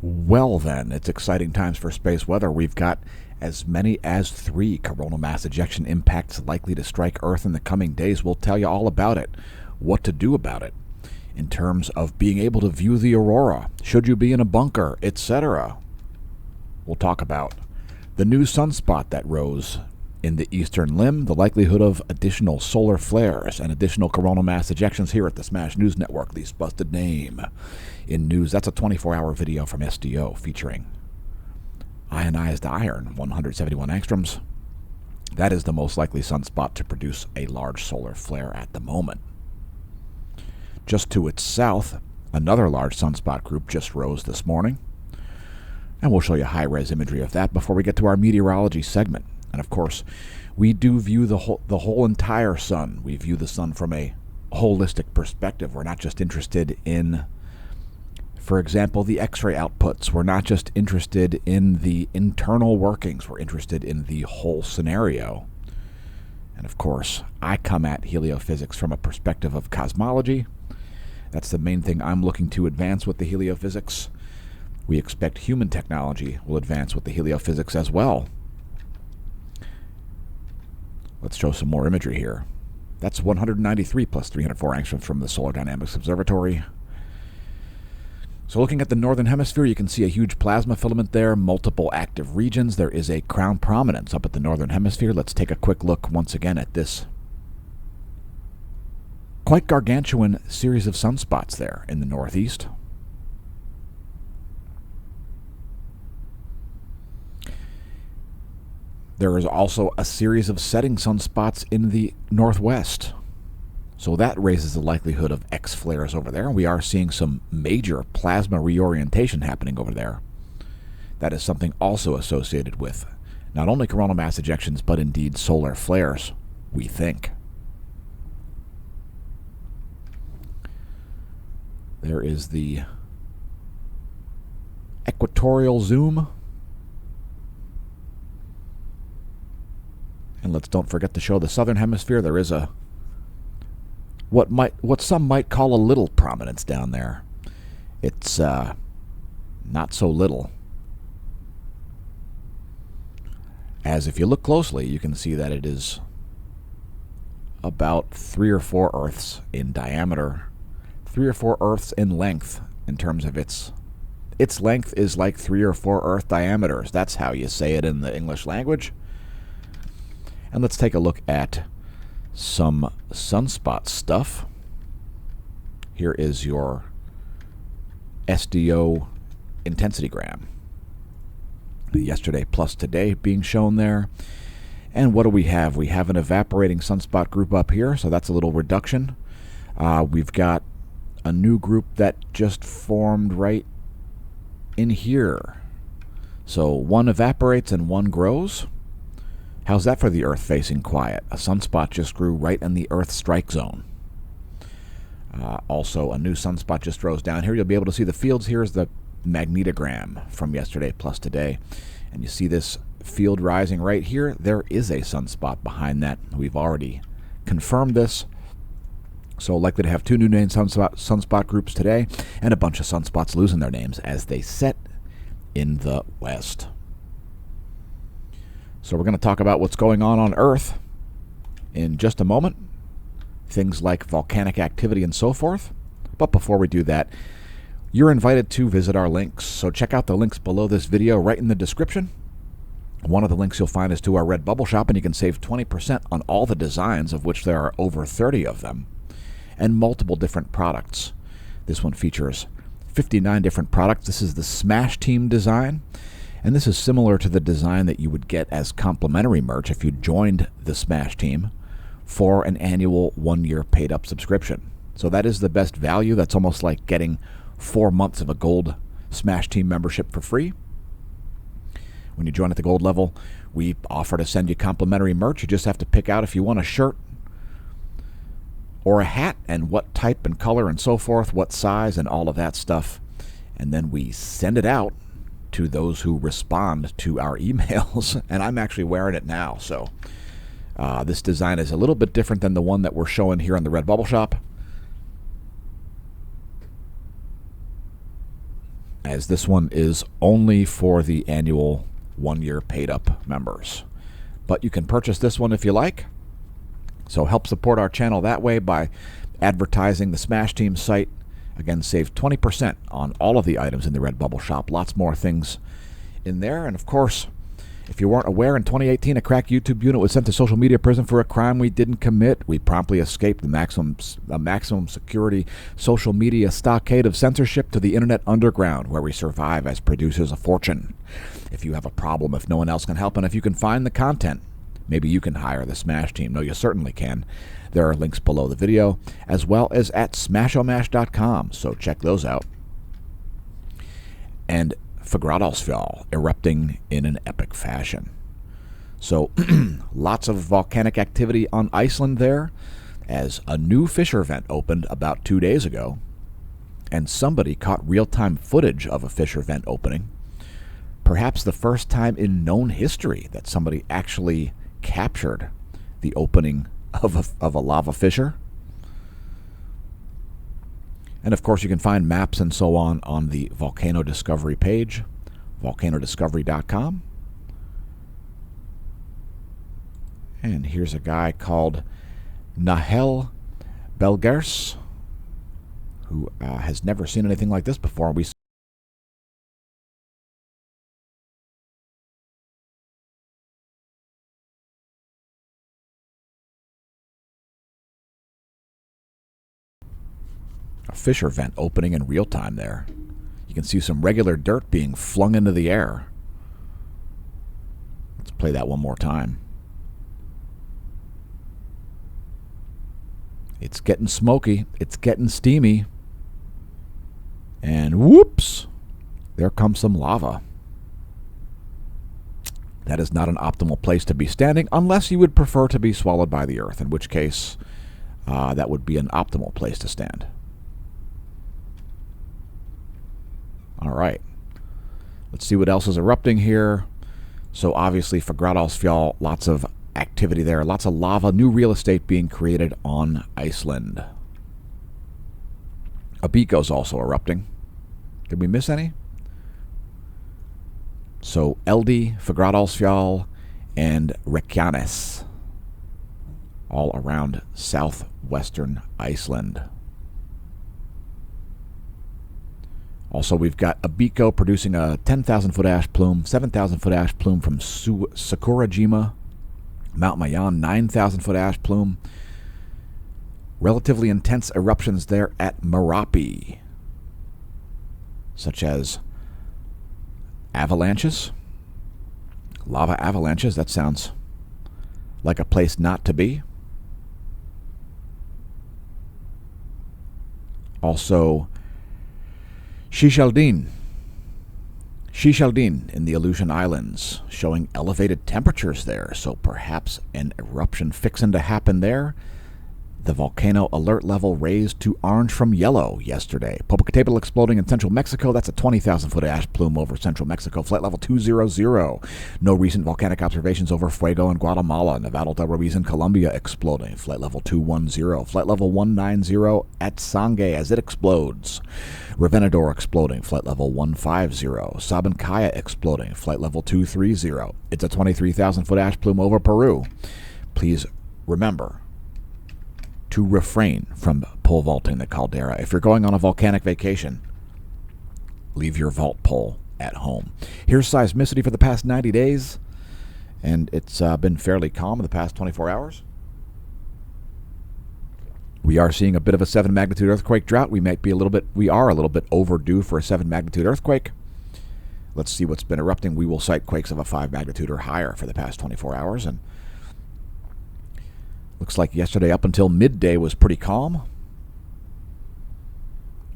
Well then, it's exciting times for space weather. We've got as many as 3 coronal mass ejection impacts likely to strike Earth in the coming days. We'll tell you all about it, what to do about it, in terms of being able to view the aurora, should you be in a bunker, etc. We'll talk about the new sunspot that rose in the eastern limb, the likelihood of additional solar flares and additional coronal mass ejections here at the Smash News Network, the busted name in news. That's a 24-hour video from SDO featuring ionized iron, 171 angstroms. That is the most likely sunspot to produce a large solar flare at the moment. Just to its south, another large sunspot group just rose this morning, and we'll show you high-res imagery of that before we get to our meteorology segment. And of course, we do view the whole entire sun. We view the sun from a holistic perspective. We're not just interested in, for example, the X-ray outputs. We're not just interested in the internal workings. We're interested in the whole scenario. And of course, I come at heliophysics from a perspective of cosmology. That's the main thing I'm looking to advance with the heliophysics. We expect human technology will advance with the heliophysics as well. Let's show some more imagery here. That's 193 plus 304 angstroms from the Solar Dynamics Observatory. So looking at the northern hemisphere, you can see a huge plasma filament there, multiple active regions. There is a crown prominence up at the northern hemisphere. Let's take a quick look once again at this quite gargantuan series of sunspots there in the northeast. There is also a series of setting sunspots in the northwest. So that raises the likelihood of X flares over there. We are seeing some major plasma reorientation happening over there. That is something also associated with not only coronal mass ejections, but indeed solar flares, we think. There is the equatorial zoom. And let's don't forget to show the southern hemisphere. There is a what some might call a little prominence down there. It's not so little, as if you look closely, you can see that it is about 3 or 4 Earths in diameter, 3 or 4 Earths in length. In terms of its length is like 3 or 4 Earth diameters. That's how you say it in the English language. And let's take a look at some sunspot stuff. Here is your SDO intensitygram. Yesterday plus today being shown there. And what do we have? We have an evaporating sunspot group up here, so that's a little reduction. We've got a new group that just formed right in here. So one evaporates and one grows. How's that for the Earth facing quiet? A sunspot just grew right in the Earth strike zone. Also, a new sunspot just rose down here. You'll be able to see the fields. Here's the magnetogram from yesterday plus today. And you see this field rising right here. There is a sunspot behind that. We've already confirmed this. So likely to have 2 new name sunspot groups today, and a bunch of sunspots losing their names as they set in the west. So we're going to talk about what's going on Earth in just a moment. Things like volcanic activity and so forth. But before we do that, you're invited to visit our links. So check out the links below this video right in the description. One of the links you'll find is to our Redbubble shop, and you can save 20% on all the designs, of which there are over 30 of them, and multiple different products. This one features 59 different products. This is the Smash Team design. And this is similar to the design that you would get as complimentary merch if you joined the Smash Team for an annual 1-year paid-up subscription. So that is the best value. That's almost like getting 4 months of a gold Smash Team membership for free. When you join at the gold level, we offer to send you complimentary merch. You just have to pick out if you want a shirt or a hat, and what type and color and so forth, what size and all of that stuff. And then we send it out to those who respond to our emails, and I'm actually wearing it now. So this design is a little bit different than the one that we're showing here on the Redbubble shop. as this one is only for the annual 1-year paid-up members. But you can purchase this one if you like. So help support our channel that way by advertising the Smash Team site. Again, save 20% on all of the items in the Redbubble shop. Lots more things in there. And of course, if you weren't aware, in 2018, a crack YouTube unit was sent to social media prison for a crime we didn't commit. We promptly escaped the maximum security social media stockade of censorship to the internet underground, where we survive as producers of fortune. If you have a problem, if no one else can help, and if you can find the content, maybe you can hire the Smash Team. No, you certainly can. There are links below the video, as well as at smashomash.com, so check those out. And Fagradalsfjall erupting in an epic fashion. So lots of volcanic activity on Iceland there, as a new fissure vent opened about 2 days ago, and somebody caught real-time footage of a fissure vent opening. Perhaps the first time in known history that somebody actually captured the opening of a lava fissure. And of course, you can find maps and so on the Volcano Discovery page, volcanodiscovery.com. And here's a guy called Nahel Belgers, who has never seen anything like this before. We a fissure vent opening in real time there. You can see some regular dirt being flung into the air. Let's play that one more time. It's getting smoky. It's getting steamy. And whoops, there comes some lava. That is not an optimal place to be standing unless you would prefer to be swallowed by the earth, in which case that would be an optimal place to stand. All right, let's see what else is erupting here. So obviously Fagradalsfjall, lots of activity there, lots of lava, new real estate being created on Iceland. Abiko's also erupting. Did we miss any? So Eldi, Fagradalsfjall, and Reykjanes, all around southwestern Iceland. Also, we've got Abiko producing a 10,000-foot ash plume, 7,000-foot ash plume from Sakurajima, Mount Mayan, 9,000-foot ash plume. Relatively intense eruptions there at Merapi, such as avalanches, lava avalanches. That sounds like a place not to be. Also, Shishaldin in the Aleutian Islands, showing elevated temperatures there, so perhaps an eruption fixing to happen there. The volcano alert level raised to orange from yellow yesterday. Popocatépetl exploding in central Mexico. That's a 20,000-foot ash plume over central Mexico. Flight level 200. No recent volcanic observations over Fuego in Guatemala. Nevado del Ruiz in Colombia exploding. Flight level 210. Flight level 190 at Sangay as it explodes. Revenador exploding. Flight level 150. Sabancaya exploding. Flight level 230. It's a 23,000-foot ash plume over Peru. Please remember to refrain from pole vaulting the caldera. If you're going on a volcanic vacation, leave your vault pole at home. Here's seismicity for the past 90 days, and it's been fairly calm in the past 24 hours. We are seeing a bit of a 7 magnitude earthquake drought. We are a little bit overdue for a 7 magnitude earthquake. Let's see what's been erupting. We will cite quakes of a 5 magnitude or higher for the past 24 hours, and looks like yesterday up until midday was pretty calm.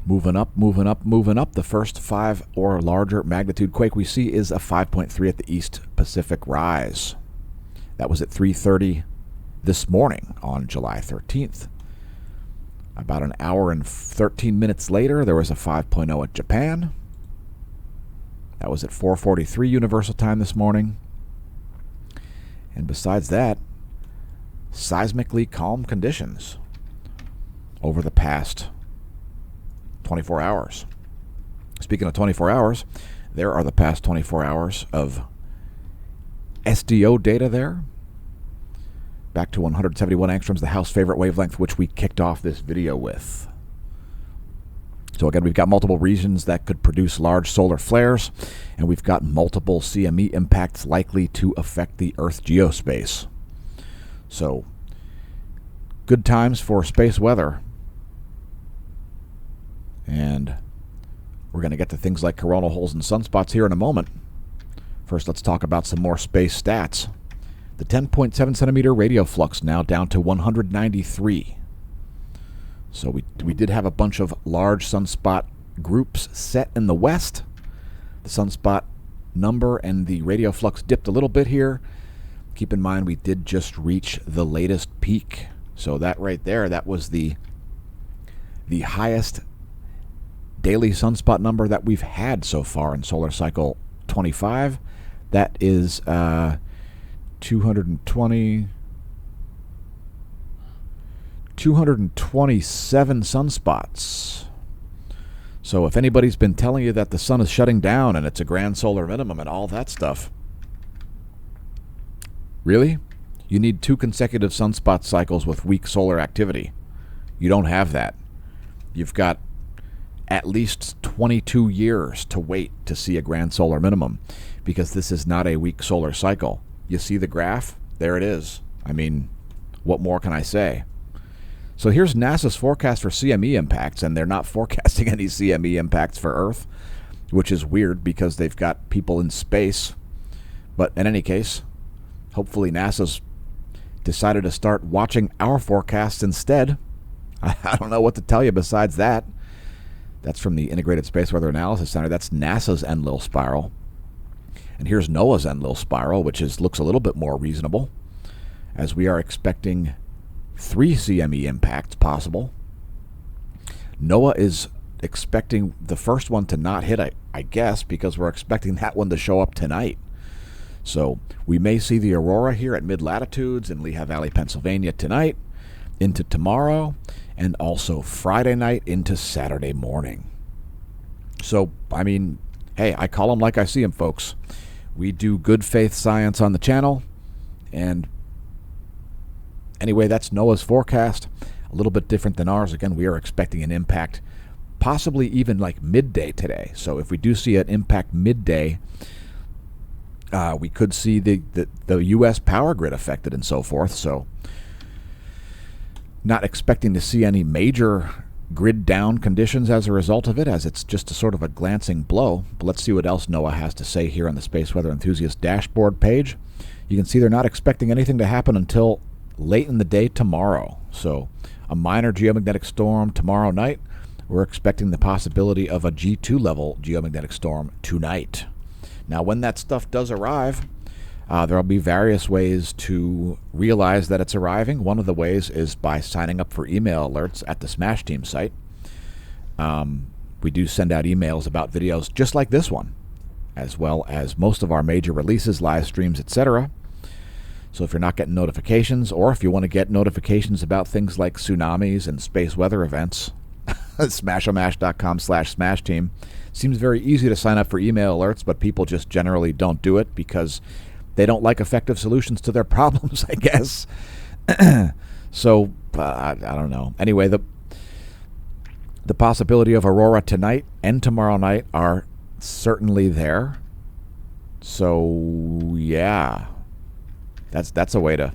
Moving up. The first 5 or larger magnitude quake we see is a 5.3 at the East Pacific Rise. That was at 3:30 this morning on July 13th. About an hour and 13 minutes later, there was a 5.0 at Japan. That was at 4:43 Universal Time this morning. And besides that, seismically calm conditions over the past 24 hours. Speaking of 24 hours, there are the past 24 hours of SDO data there. Back to 171 angstroms, the house favorite wavelength, which we kicked off this video with. So again, we've got multiple regions that could produce large solar flares, and we've got multiple CME impacts likely to affect the Earth geospace. So, good times for space weather. And we're going to get to things like coronal holes and sunspots here in a moment. First, let's talk about some more space stats. The 10.7 centimeter radio flux now down to 193. So we did have a bunch of large sunspot groups set in the west. The sunspot number and the radio flux dipped a little bit here. Keep in mind we did just reach the latest peak. So that right there, that was the highest daily sunspot number that we've had so far in solar cycle 25. That is 227 sunspots. So if anybody's been telling you that the sun is shutting down and it's a grand solar minimum and all that stuff, really? You need 2 consecutive sunspot cycles with weak solar activity. You don't have that. You've got at least 22 years to wait to see a grand solar minimum, because this is not a weak solar cycle. You see the graph? There it is. I mean, what more can I say? So here's NASA's forecast for CME impacts, and they're not forecasting any CME impacts for Earth, which is weird because they've got people in space. But in any case, hopefully NASA's decided to start watching our forecasts instead. I don't know what to tell you besides that. That's from the Integrated Space Weather Analysis Center. That's NASA's Enlil spiral. And here's NOAA's Enlil spiral, which looks a little bit more reasonable, as we are expecting 3 CME impacts possible. NOAA is expecting the first one to not hit, I guess, because we're expecting that one to show up tonight. So we may see the aurora here at mid-latitudes in Lehigh Valley, Pennsylvania tonight, into tomorrow, and also Friday night into Saturday morning. So, I mean, hey, I call them like I see them, folks. We do good faith science on the channel, and anyway, that's NOAA's forecast. A little bit different than ours. Again, we are expecting an impact possibly even like midday today. So if we do see an impact midday, we could see the U.S. power grid affected and so forth. So not expecting to see any major grid down conditions as a result of it, as it's just a sort of a glancing blow. But let's see what else NOAA has to say here on the Space Weather Enthusiast dashboard page. You can see they're not expecting anything to happen until late in the day tomorrow. So a minor geomagnetic storm tomorrow night. We're expecting the possibility of a G2 level geomagnetic storm tonight. Now, when that stuff does arrive, there will be various ways to realize that it's arriving. One of the ways is by signing up for email alerts at the Smash Team site. We do send out emails about videos just like this one, as well as most of our major releases, live streams, etc. So if you're not getting notifications, or if you want to get notifications about things like tsunamis and space weather events, smashomash.com/smashteam. Seems very easy to sign up for email alerts, but people just generally don't do it because they don't like effective solutions to their problems, I guess. So, I don't know. Anyway, the possibility of aurora tonight and tomorrow night are certainly there. So, yeah. That's a way to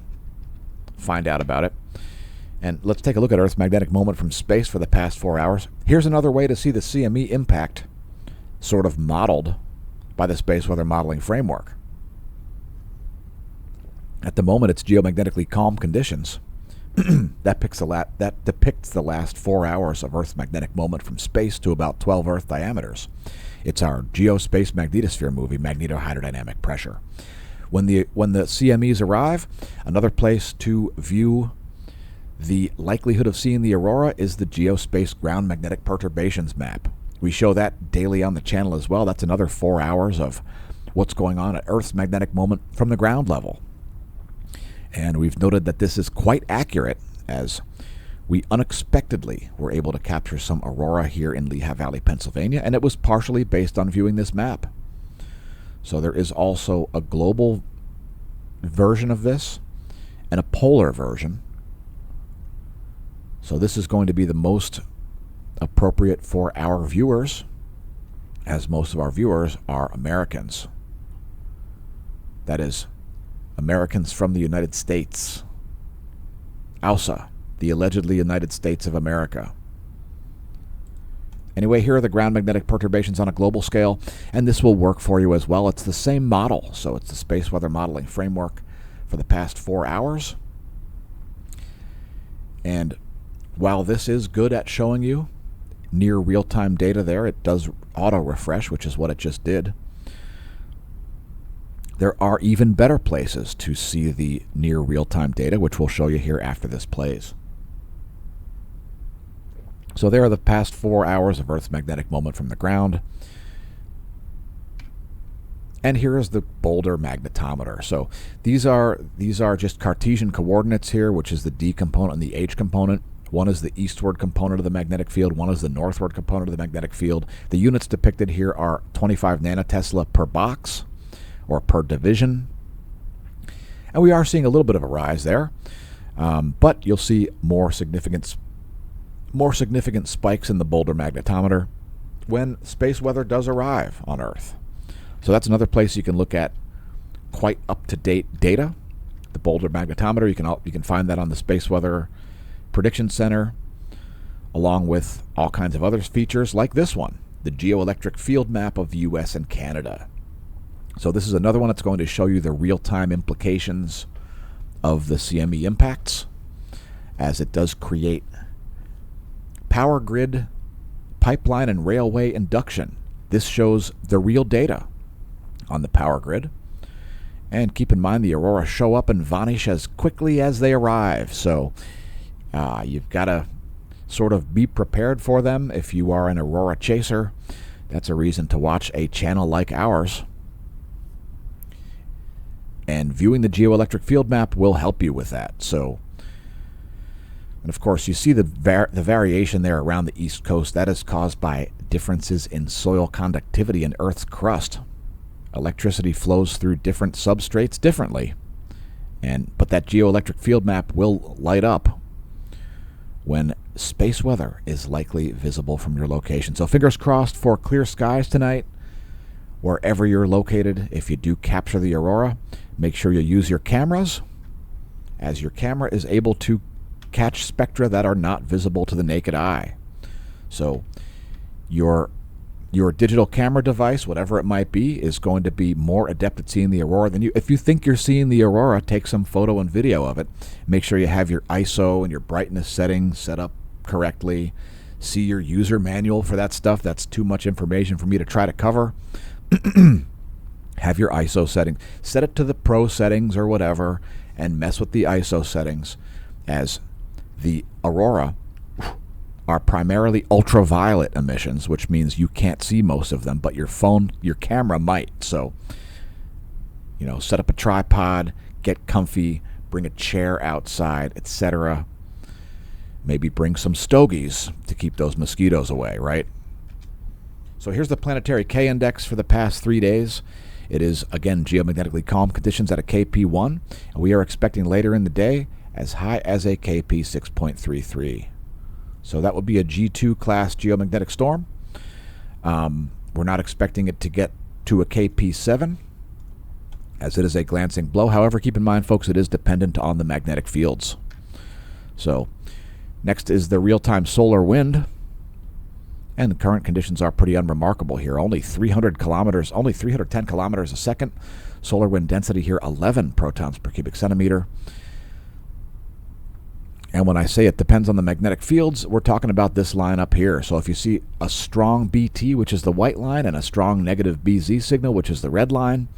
find out about it. And let's take a look at Earth's magnetic moment from space for the past 4 hours. Here's another way to see the CME impact sort of modeled by the Space Weather Modeling Framework. At the moment, it's geomagnetically calm conditions. That depicts the last 4 hours of Earth's magnetic moment from space to about 12 Earth diameters. It's our geospace magnetosphere movie, magnetohydrodynamic pressure. When the CMEs arrive, another place to view the likelihood of seeing the aurora is the Geospace Ground Magnetic Perturbations map. We show that daily on the channel as well. That's another 4 hours of what's going on at Earth's magnetic moment from the ground level. And we've noted that this is quite accurate, as we unexpectedly were able to capture some aurora here in Lehigh Valley, Pennsylvania, and it was partially based on viewing this map. So there is also a global version of this and a polar version. So this is going to be the most appropriate for our viewers, as most of our viewers are Americans. That is, Americans from the United States. AUSA, the allegedly United States of America. Anyway, here are the ground magnetic perturbations on a global scale, and this will work for you as well. It's the same model, so it's the space weather modeling framework for the past 4 hours. And while this is good at showing you near real-time data there, it does auto-refresh, which is what it just did. There are even better places to see the near real-time data, which we'll show you here after this plays. So there are the past 4 hours of Earth's magnetic moment from the ground. And here is the Boulder magnetometer. So these are just Cartesian coordinates here, which is the D component and the H component. One is the eastward component of the magnetic field. One is the northward component of the magnetic field. The units depicted here are 25 nanotesla per box, or per division. And we are seeing a little bit of a rise there. But you'll see more significant spikes in the Boulder magnetometer when space weather does arrive on Earth. So that's another place you can look at quite up-to-date data. The Boulder magnetometer, you can find that on the Space Weather Prediction Center, along with all kinds of other features like this one, the geoelectric field map of the US and Canada. So this is another one that's going to show you the real-time implications of the CME impacts, as it does create power grid, pipeline, and railway induction. This shows the real data on the power grid. And keep in mind, the aurora show up and vanish as quickly as they arrive. So you've got to sort of be prepared for them. If you are an aurora chaser, that's a reason to watch a channel like ours. And viewing the geoelectric field map will help you with that. So, and of course, you see the variation there around the East Coast. That is caused by differences in soil conductivity in Earth's crust. Electricity flows through different substrates differently. But that geoelectric field map will light up when space weather is likely visible from your location. So fingers crossed for clear skies tonight, wherever you're located. If you do capture the aurora, make sure you use your cameras, as your camera is able to catch spectra that are not visible to the naked eye. So your digital camera device, whatever it might be, is going to be more adept at seeing the aurora than you. If you think you're seeing the aurora, take some photo and video of it. Make sure you have your ISO and your brightness settings set up correctly. See your user manual for that stuff. That's too much information for me to try to cover. Have your ISO setting. Set it to the pro settings or whatever, and mess with the ISO settings, as the aurora are primarily ultraviolet emissions, which means you can't see most of them, but your camera might. So, set up a tripod, get comfy, bring a chair outside, etc. Maybe bring some stogies to keep those mosquitoes away, right? So here's the planetary K index for the past 3 days. It is, again, geomagnetically calm conditions at a KP1, and we are expecting later in the day as high as a KP 6.33. So that would be a G2 class geomagnetic storm. We're not expecting it to get to a KP7, as it is a glancing blow. However, keep in mind, folks, it is dependent on the magnetic fields. So next is the real-time solar wind. And the current conditions are pretty unremarkable here. Only 310 kilometers a second. Solar wind density here, 11 protons per cubic centimeter. And when I say it depends on the magnetic fields, we're talking about this line up here. So if you see a strong BT, which is the white line, and a strong negative BZ signal, which is the red line,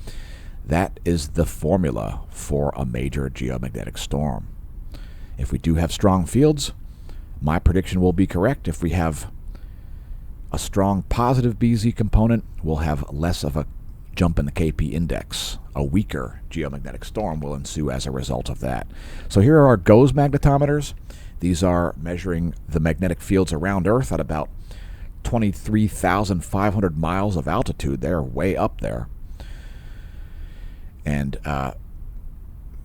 that is the formula for a major geomagnetic storm. If we do have strong fields, my prediction will be correct. If we have a strong positive BZ component, we'll have less of a jump in the KP index. A weaker geomagnetic storm will ensue as a result of that. So here are our GOES magnetometers. These are measuring the magnetic fields around Earth at about 23,500 miles of altitude. They're way up there. And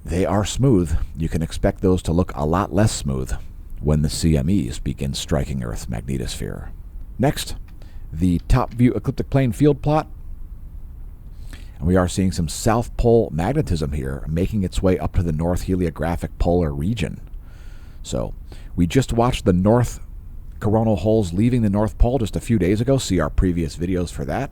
they are smooth. You can expect those to look a lot less smooth when the CMEs begin striking Earth's magnetosphere. Next, the top view ecliptic plane field plot. And we are seeing some South Pole magnetism here making its way up to the North Heliographic Polar region. So we just watched the North coronal holes leaving the North Pole just a few days ago. See our previous videos for that.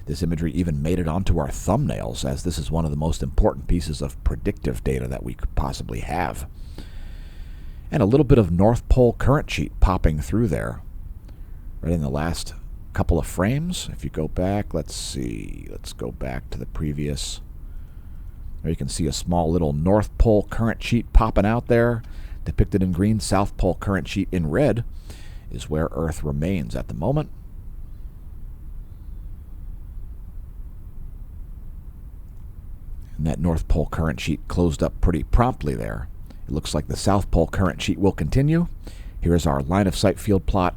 This imagery even made it onto our thumbnails, as this is one of the most important pieces of predictive data that we could possibly have. And a little bit of North Pole current sheet popping through there right in the last couple of frames. If you go back, let's see, let's go back to the previous. There you can see a small little North Pole current sheet popping out there, depicted in green. South Pole current sheet in red is where Earth remains at the moment. And that North Pole current sheet closed up pretty promptly there. It looks like the South Pole current sheet will continue. Here is our line of sight field plot.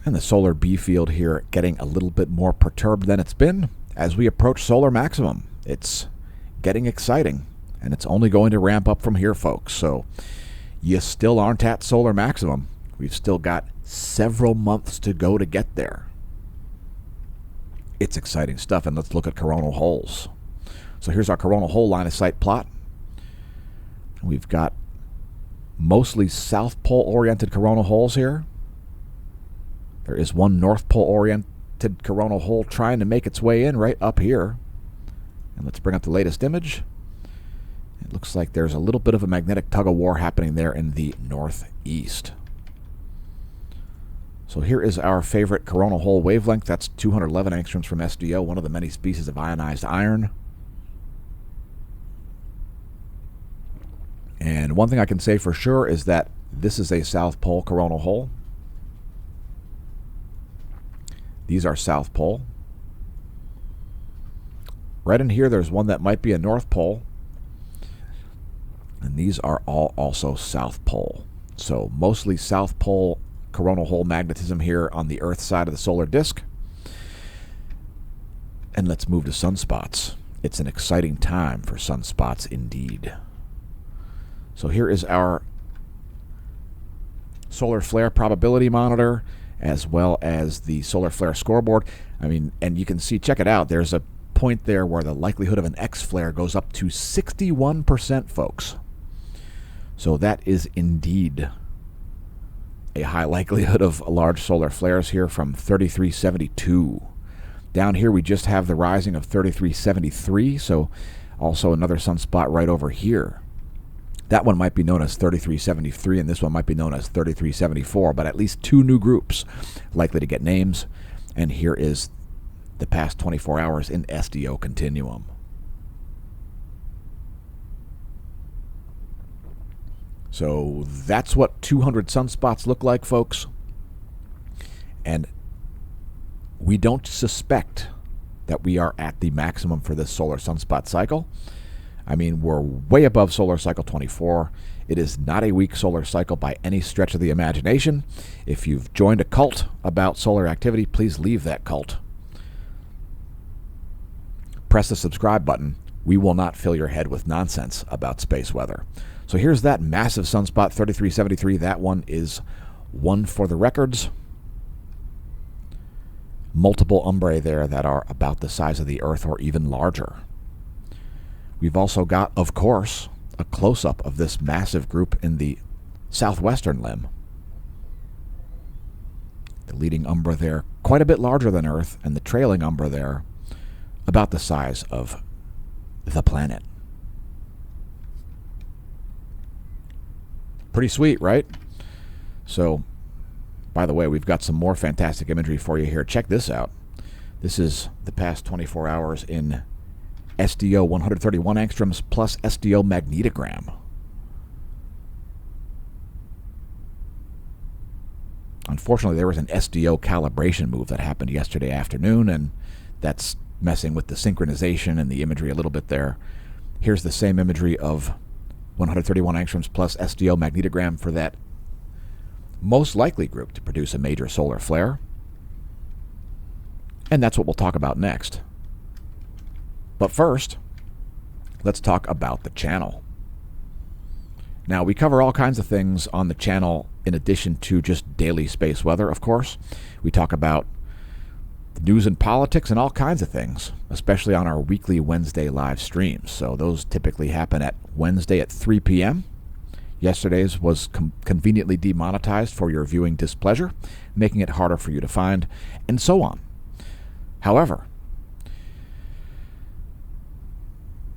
And the solar B field here getting a little bit more perturbed than it's been as we approach solar maximum. It's getting exciting, and it's only going to ramp up from here, folks. So you still aren't at solar maximum. We've still got several months to go to get there. It's exciting stuff, and let's look at coronal holes. So here's our coronal hole line of sight plot. We've got mostly South Pole oriented coronal holes here. There is one North Pole oriented coronal hole trying to make its way in right up here. And let's bring up the latest image. It looks like there's a little bit of a magnetic tug-of-war happening there in the northeast. So here is our favorite coronal hole wavelength. That's 211 angstroms from SDO, one of the many species of ionized iron. And one thing I can say for sure is that this is a South Pole coronal hole. These are South Pole. Right in here, there's one that might be a North Pole. And these are all also South Pole. So mostly South Pole coronal hole magnetism here on the Earth side of the solar disk. And let's move to sunspots. It's an exciting time for sunspots indeed. So here is our solar flare probability monitor, as well as the solar flare scoreboard. I mean, and you can see, check it out, there's a point there where the likelihood of an X flare goes up to 61%, folks. So that is indeed a high likelihood of large solar flares here from 3372. Down here we just have the rising of 3373, so also another sunspot right over here. That one might be known as 3373, and this one might be known as 3374, but at least two new groups likely to get names. And here is the past 24 hours in SDO continuum. So that's what 200 sunspots look like, folks. And we don't suspect that we are at the maximum for this solar sunspot cycle. I mean, we're way above solar cycle 24. It is not a weak solar cycle by any stretch of the imagination. If you've joined a cult about solar activity, please leave that cult. Press the subscribe button. We will not fill your head with nonsense about space weather. So here's that massive sunspot, 3373. That one is one for the records. Multiple umbrae there that are about the size of the Earth or even larger. We've also got, of course, a close-up of this massive group in the southwestern limb. The leading umbra there, quite a bit larger than Earth, and the trailing umbra there, about the size of the planet. Pretty sweet, right? So, by the way, we've got some more fantastic imagery for you here. Check this out. This is the past 24 hours in SDO 131 angstroms plus SDO magnetogram. Unfortunately, there was an SDO calibration move that happened yesterday afternoon, and that's messing with the synchronization and the imagery a little bit there. Here's the same imagery of 131 angstroms plus SDO magnetogram for that most likely group to produce a major solar flare. And that's what we'll talk about next. But first, let's talk about the channel. Now, we cover all kinds of things on the channel in addition to just daily space weather, of course. We talk about news and politics and all kinds of things, especially on our weekly Wednesday live streams. So those typically happen at Wednesday at 3 p.m. Yesterday's was conveniently demonetized for your viewing displeasure, making it harder for you to find, and so on. However,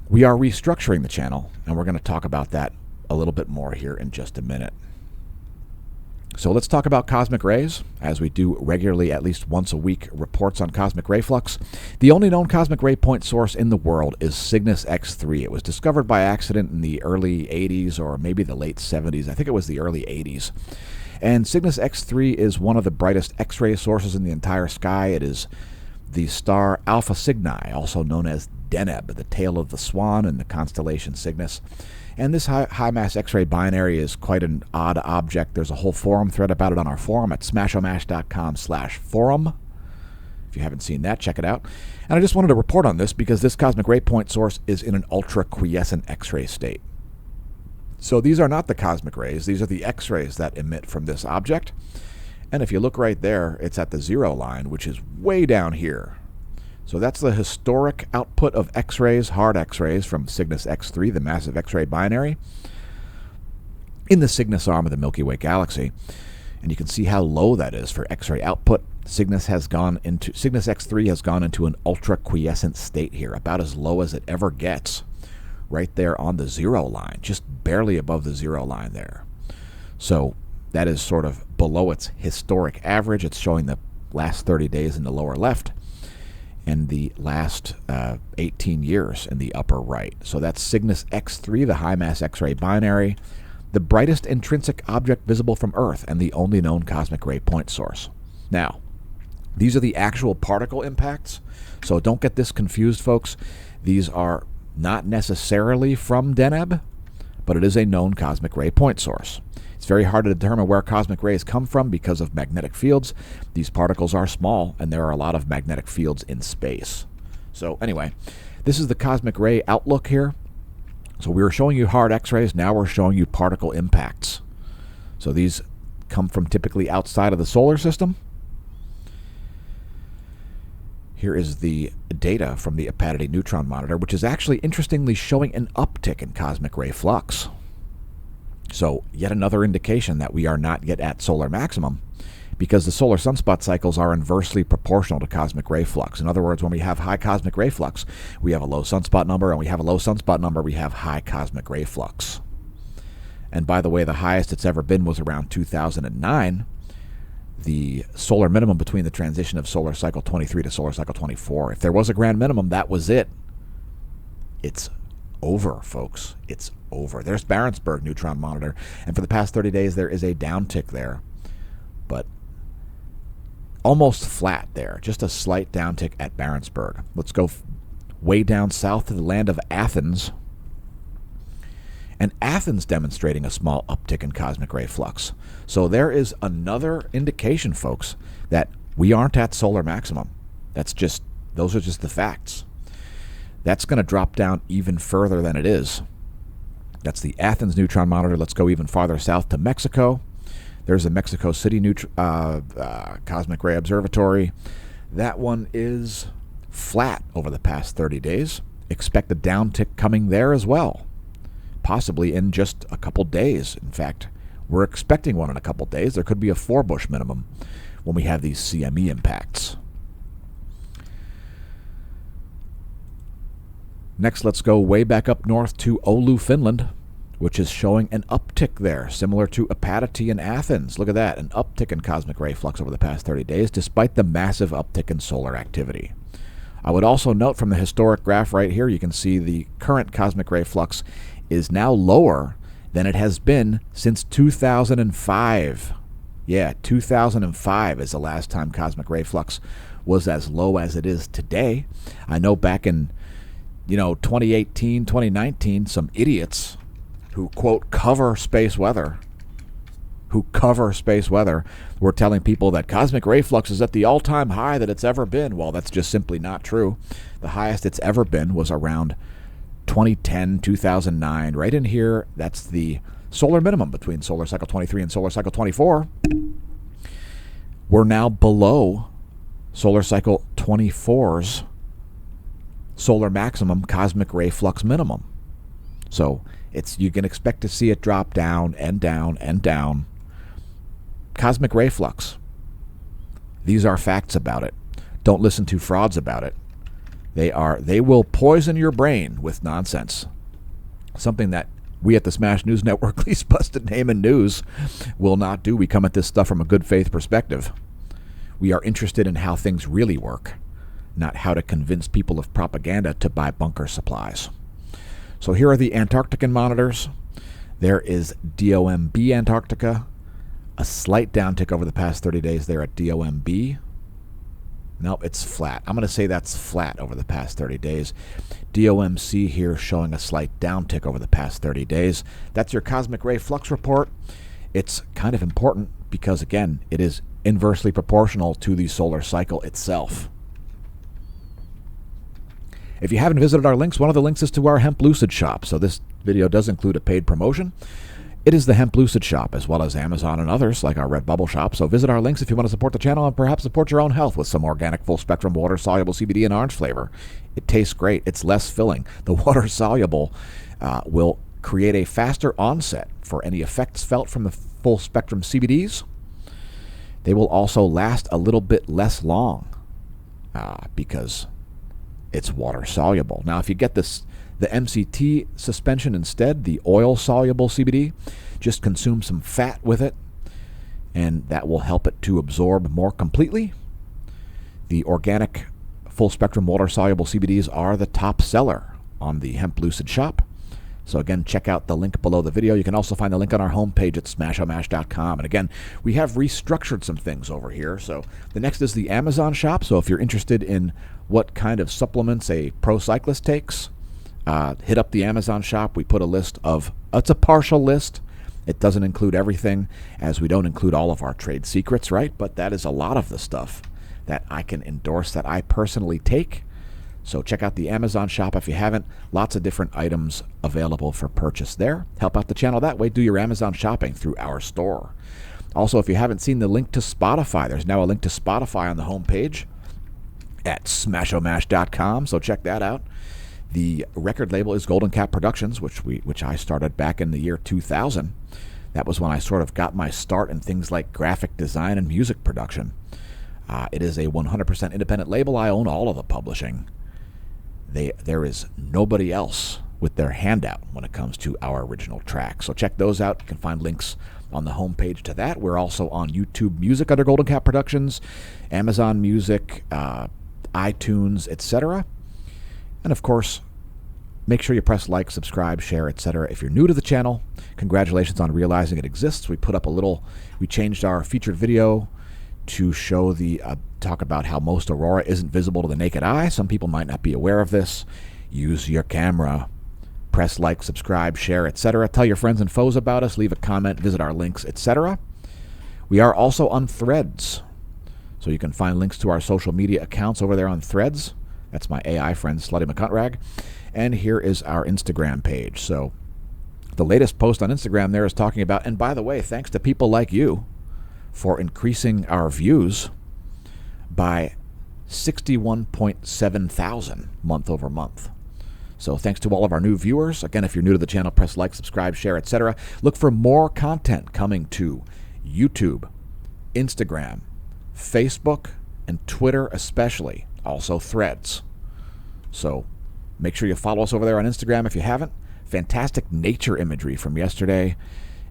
we are restructuring the channel, and we're going to talk about that a little bit more here in just a minute. So let's talk about cosmic rays, as we do regularly, at least once a week, reports on cosmic ray flux. The only known cosmic ray point source in the world is Cygnus X3. It was discovered by accident in the early 80s or maybe the late 70s. I think it was the early 80s. And Cygnus X3 is one of the brightest X-ray sources in the entire sky. It is the star Alpha Cygni, also known as Deneb, the tail of the swan in the constellation Cygnus. And this high-mass X-ray binary is quite an odd object. There's a whole forum thread about it on our forum at smashomash.com/forum. If you haven't seen that, check it out. And I just wanted to report on this because this cosmic ray point source is in an ultra-quiescent X-ray state. So these are not the cosmic rays. These are the X-rays that emit from this object. And if you look right there, it's at the 0 line, which is way down here. So that's the historic output of X-rays, hard X-rays, from Cygnus X3, the massive X-ray binary, in the Cygnus arm of the Milky Way galaxy. And you can see how low that is for X-ray output. Cygnus X3 has gone into an ultra-quiescent state here, about as low as it ever gets, right there on the 0 line, just barely above the 0 line there. So that is sort of below its historic average. It's showing the last 30 days in the lower left, and the last 18 years in the upper right. So that's Cygnus X3, the high-mass X-ray binary, the brightest intrinsic object visible from Earth, and the only known cosmic ray point source. Now, these are the actual particle impacts, so don't get this confused, folks. These are not necessarily from Deneb, but it is a known cosmic ray point source. It's very hard to determine where cosmic rays come from because of magnetic fields. These particles are small, and there are a lot of magnetic fields in space. So anyway, this is the cosmic ray outlook here. So we were showing you hard X-rays. Now we're showing you particle impacts. So these come from typically outside of the solar system. Here is the data from the Opacity Neutron Monitor, which is actually interestingly showing an uptick in cosmic ray flux. So yet another indication that we are not yet at solar maximum, because the solar sunspot cycles are inversely proportional to cosmic ray flux. In other words, when we have high cosmic ray flux, we have a low sunspot number, and we have a low sunspot number, we have high cosmic ray flux. And by the way, the highest it's ever been was around 2009, the solar minimum between the transition of solar cycle 23 to solar cycle 24. If there was a grand minimum, that was it. It's over, folks. It's over. There's Barentsburg Neutron Monitor, and for the past 30 days there is a downtick there, but almost flat there, just a slight downtick at Barentsburg. Let's go way down south to the land of Athens, and Athens demonstrating a small uptick in cosmic ray flux. So there is another indication, folks, that we aren't at solar maximum. Those are just the facts. That's going to drop down even further than it is. That's the Athens Neutron Monitor. Let's go even farther south to Mexico. There's the Mexico City Cosmic Ray Observatory. That one is flat over the past 30 days. Expect a downtick coming there as well, possibly in just a couple days. In fact, we're expecting one in a couple days. There could be a 4-bush minimum when we have these CME impacts. Next, let's go way back up north to Oulu, Finland, which is showing an uptick there, similar to Opacity in Athens. Look at that, an uptick in cosmic ray flux over the past 30 days, despite the massive uptick in solar activity. I would also note from the historic graph right here, you can see the current cosmic ray flux is now lower than it has been since 2005. Yeah, 2005 is the last time cosmic ray flux was as low as it is today. I know back in 2018, 2019, some idiots who, quote, cover space weather, were telling people that cosmic ray flux is at the all-time high that it's ever been. Well, that's just simply not true. The highest it's ever been was around 2010, 2009. Right in here, that's the solar minimum between solar cycle 23 and solar cycle 24. We're now below solar cycle 24's solar maximum cosmic ray flux minimum. So you can expect to see it drop down and down and down. Cosmic ray flux. These are facts about it. Don't listen to frauds about it. They will poison your brain with nonsense. Something that we at the Smash News Network, least busted name in news, will not do. We come at this stuff from a good faith perspective. We are interested in how things really work, not how to convince people of propaganda to buy bunker supplies. So here are the Antarctican monitors. There is DOMB Antarctica. A slight downtick over the past 30 days there at DOMB. Nope, it's flat. I'm going to say that's flat over the past 30 days. DOMC here showing a slight downtick over the past 30 days. That's your cosmic ray flux report. It's kind of important because, again, it is inversely proportional to the solar cycle itself. If you haven't visited our links, one of the links is to our Hemp Lucid shop. So this video does include a paid promotion. It is the Hemp Lucid shop, as well as Amazon and others like our Redbubble shop. So visit our links if you want to support the channel and perhaps support your own health with some organic full-spectrum water-soluble CBD and orange flavor. It tastes great. It's less filling. The water-soluble will create a faster onset for any effects felt from the full-spectrum CBDs. They will also last a little bit less long because it's water-soluble. Now, if you get the MCT suspension instead, the oil-soluble CBD, just consume some fat with it, and that will help it to absorb more completely. The organic full-spectrum water-soluble CBDs are the top seller on the Hemp Lucid shop. So again, check out the link below the video. You can also find the link on our homepage at smashomash.com. And again, we have restructured some things over here. So the next is the Amazon shop. So if you're interested in what kind of supplements a pro cyclist takes, hit up the Amazon shop. We put a list of, it's a partial list. It doesn't include everything, as we don't include all of our trade secrets, right? But that is a lot of the stuff that I can endorse that I personally take. So check out the Amazon shop if you haven't. Lots of different items available for purchase there. Help out the channel that way. Do your Amazon shopping through our store. Also, if you haven't seen the link to Spotify, there's now a link to Spotify on the homepage at smashomash.com. So check that out. The record label is Golden Cap Productions, which I started back in the year 2000. That was when I sort of got my start in things like graphic design and music production. It is a 100% independent label. I own all of the publishing. There is nobody else with their hand out when it comes to our original tracks. So check those out. You can find links on the homepage to that. We're also on YouTube Music under Golden Cap Productions, Amazon Music, iTunes, etc. And of course, make sure you press like, subscribe, share, etc. If you're new to the channel, congratulations on realizing it exists. We changed our featured video to show talk about how most aurora isn't visible to the naked eye. Some people might not be aware of this. Use your camera. Press like, subscribe, share, etc. Tell your friends and foes about us. Leave a comment. Visit our links, etc. We are also on Threads. So you can find links to our social media accounts over there on Threads. That's my AI friend, Slutty McCuntrag. And here is our Instagram page. So the latest post on Instagram there is talking about, and by the way, thanks to people like you for increasing our views by 61.7 thousand month over month. So thanks to all of our new viewers. Again, if you're new to the channel, press like, subscribe, share, etc. Look for more content coming to YouTube, Instagram, Facebook, and Twitter especially. Also Threads. So make sure you follow us over there on Instagram if you haven't. Fantastic nature imagery from yesterday,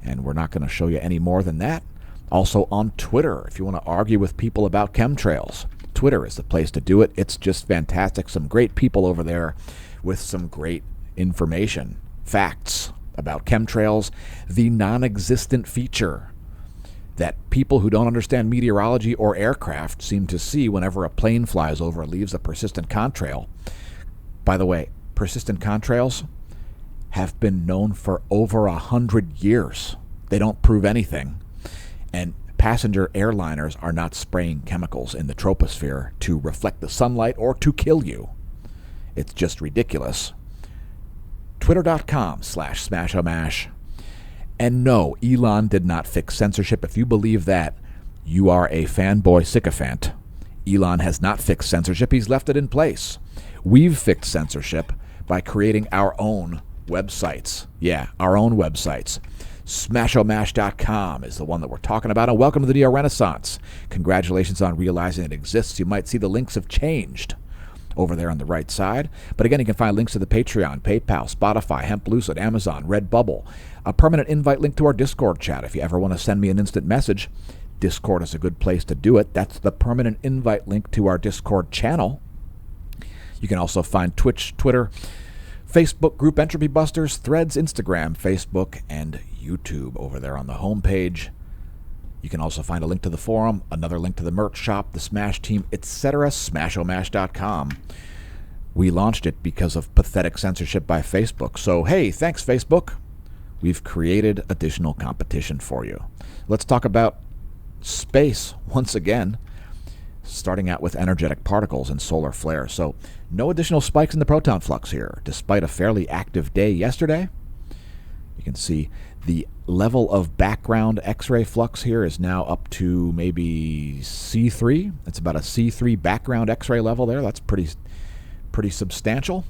and we're not going to show you any more than that. Also on Twitter, if you want to argue with people about chemtrails, Twitter is the place to do it. It's just fantastic. Some great people over there with some great information, facts about chemtrails, the non-existent feature that people who don't understand meteorology or aircraft seem to see whenever a plane flies over and leaves a persistent contrail. By the way, persistent contrails have been known for over 100 years. They don't prove anything. And passenger airliners are not spraying chemicals in the troposphere to reflect the sunlight or to kill you. It's just ridiculous. Twitter.com/SmashoMash. And no, Elon did not fix censorship. If you believe that, you are a fanboy sycophant. Elon has not fixed censorship. He's left it in place. We've fixed censorship by creating our own websites. Yeah, our own websites. Smashomash.com is the one that we're talking about. And welcome to the Neo Renaissance. Congratulations on realizing it exists. You might see the links have changed over there on the right side. But again, you can find links to the Patreon, PayPal, Spotify, Hemp, Lucid, Amazon, Redbubble, a permanent invite link to our Discord chat. If you ever want to send me an instant message, Discord is a good place to do it. That's the permanent invite link to our Discord channel. You can also find Twitch, Twitter, Facebook group Entropy Busters, Threads, Instagram, Facebook, and YouTube over there on the homepage. You can also find a link to the forum, another link to the merch shop, the Smash team, etc. Smashomash.com. We launched it because of pathetic censorship by Facebook. So, hey, thanks, Facebook. We've created additional competition for you. Let's talk about space once again, starting out with energetic particles and solar flares. So, no additional spikes in the proton flux here, despite a fairly active day yesterday. You can see the level of background X-ray flux here is now up to maybe C3. It's about a C3 background X-ray level there. That's pretty substantial.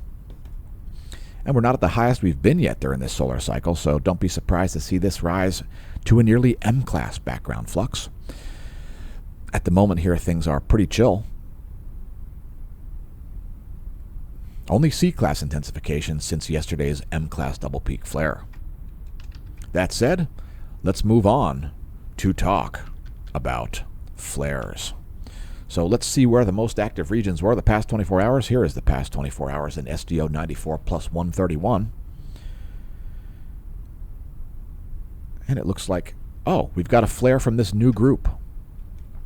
And we're not at the highest we've been yet during this solar cycle, so don't be surprised to see this rise to a nearly M-class background flux. At the moment here, things are pretty chill. Only C-class intensification since yesterday's M-class double peak flare. That said, let's move on to talk about flares. So let's see where the most active regions were the past 24 hours. Here is the past 24 hours in SDO 94 plus 131. And it looks like, oh, we've got a flare from this new group.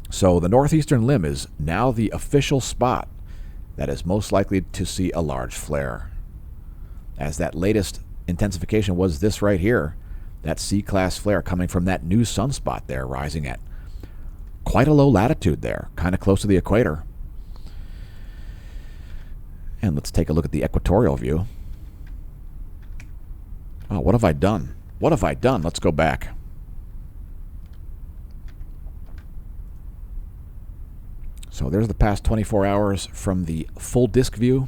So the northeastern limb is now the official spot that is most likely to see a large flare. As that latest intensification was this right here, that C-class flare coming from that new sunspot there, rising at quite a low latitude there, kind of close to the equator. And let's take a look at the equatorial view. Oh, what have I done? What have I done? Let's go back. So there's the past 24 hours from the full disk view.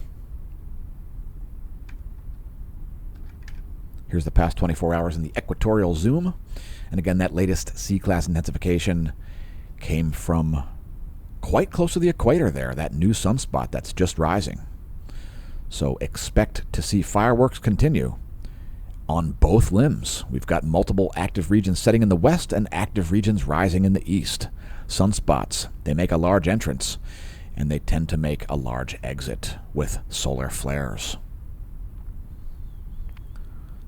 Here's the past 24 hours in the equatorial zoom. And again, that latest C-class intensification came from quite close to the equator there, that new sunspot that's just rising. So expect to see fireworks continue on both limbs. We've got multiple active regions setting in the west and active regions rising in the east. Sunspots, they make a large entrance, and they tend to make a large exit with solar flares.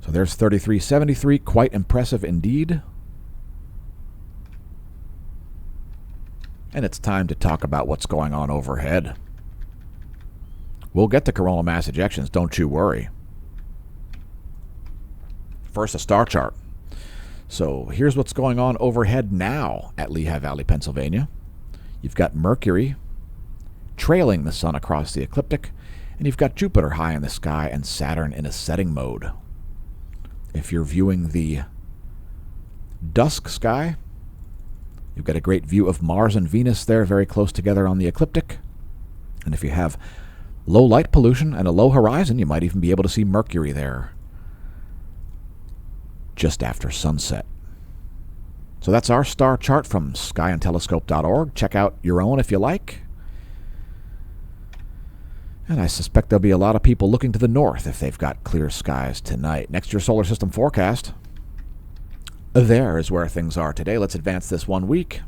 So there's 3373, quite impressive indeed. And it's time to talk about what's going on overhead. We'll get to coronal mass ejections, don't you worry. First, a star chart. So here's what's going on overhead now at Lehigh Valley, Pennsylvania. You've got Mercury trailing the sun across the ecliptic, and you've got Jupiter high in the sky and Saturn in a setting mode. If you're viewing the dusk sky, you've got a great view of Mars and Venus there very close together on the ecliptic. And if you have low light pollution and a low horizon, you might even be able to see Mercury there just after sunset. So that's our star chart from skyandtelescope.org. Check out your own if you like. And I suspect there'll be a lot of people looking to the north if they've got clear skies tonight. Next, your solar system forecast. There is where things are today. Let's advance this 1 week.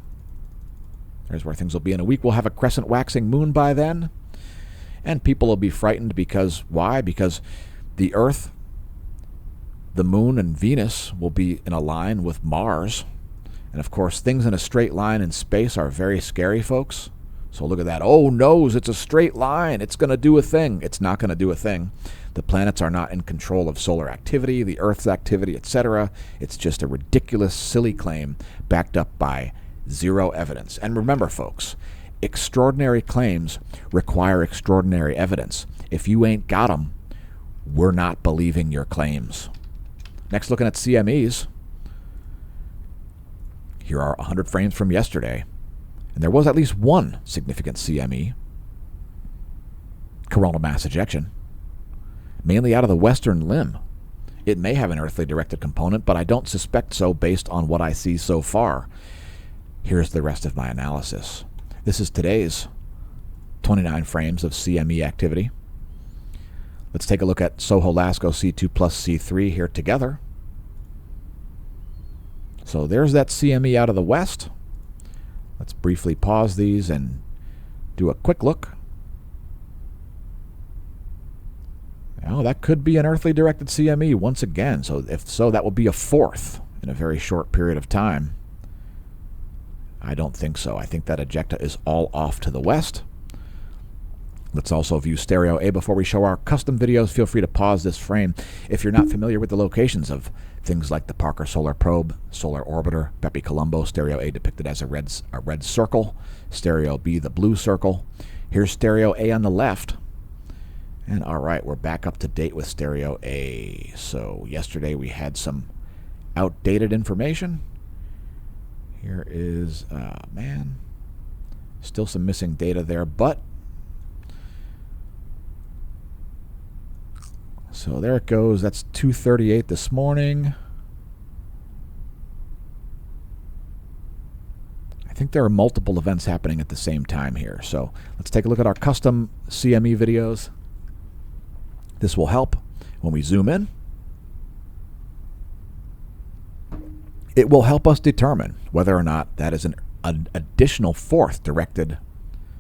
There's where things will be in a week. We'll have a crescent waxing moon by then. And people will be frightened because, why? Because the Earth, the moon, and Venus will be in a line with Mars And of course, things in a straight line in space are very scary, folks. So look at that. Oh, nose, it's a straight line. It's going to do a thing. It's not going to do a thing. The planets are not in control of solar activity, the Earth's activity, etc. It's just a ridiculous, silly claim backed up by zero evidence. And remember, folks, extraordinary claims require extraordinary evidence. If you ain't got them, we're not believing your claims. Next, looking at CMEs. Here are 100 frames from yesterday. And there was at least one significant CME, coronal mass ejection, mainly out of the western limb. It may have an earthly directed component, but I don't suspect so based on what I see so far. Here's the rest of my analysis. This is today's 29 frames of CME activity. Let's take a look at Soho Lasco C2 plus C3 here together. So there's that CME out of the west. Let's briefly pause these and do a quick look. Oh, that could be an earthly directed CME once again. So if so, that will be a fourth in a very short period of time. I don't think so. I think that ejecta is all off to the west. Let's also view stereo A before we show our custom videos. Feel free to pause this frame if you're not familiar with the locations of things like the Parker Solar Probe, Solar Orbiter, Bepi Colombo, stereo A depicted as a red circle, stereo B the blue circle. Here's stereo A on the left. And all right, we're back up to date with stereo A. So yesterday we had some outdated information. Here is, still some missing data there, but so there it goes. That's 2:38 this morning. I think there are multiple events happening at the same time here. So let's take a look at our custom CME videos. This will help when we zoom in. It will help us determine whether or not that is an additional fourth Earth-directed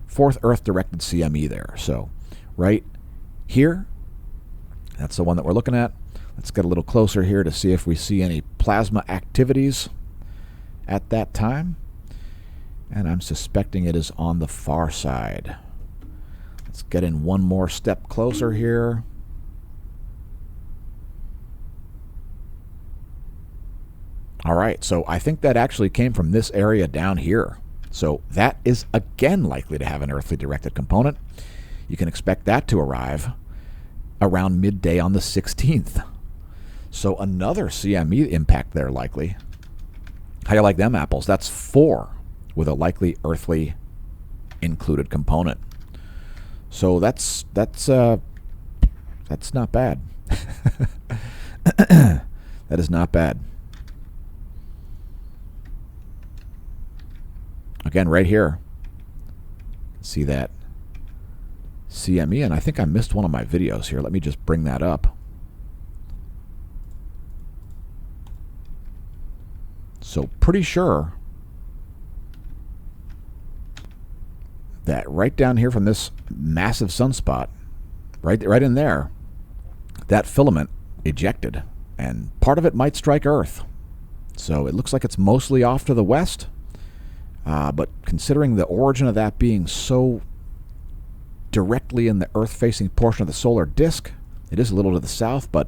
CME there. So right here, that's the one that we're looking at. Let's get a little closer here to see if we see any plasma activities at that time. And I'm suspecting it is on the far side. Let's get in one more step closer here. All right, so I think that actually came from this area down here. So that is again likely to have an earthly directed component. You can expect that to arrive around midday on the 16th. So another CME impact there likely. How you like them apples? That's 4 with a likely earthly included component. So that's not bad. That is not bad. Again, right here, see that CME, and I think I missed one of my videos here. Let me just bring that up. So pretty sure that right down here from this massive sunspot, right in there, that filament ejected, and part of it might strike Earth. So it looks like it's mostly off to the west. But considering the origin of that being so directly in the Earth-facing portion of the solar disk, it is a little to the south, but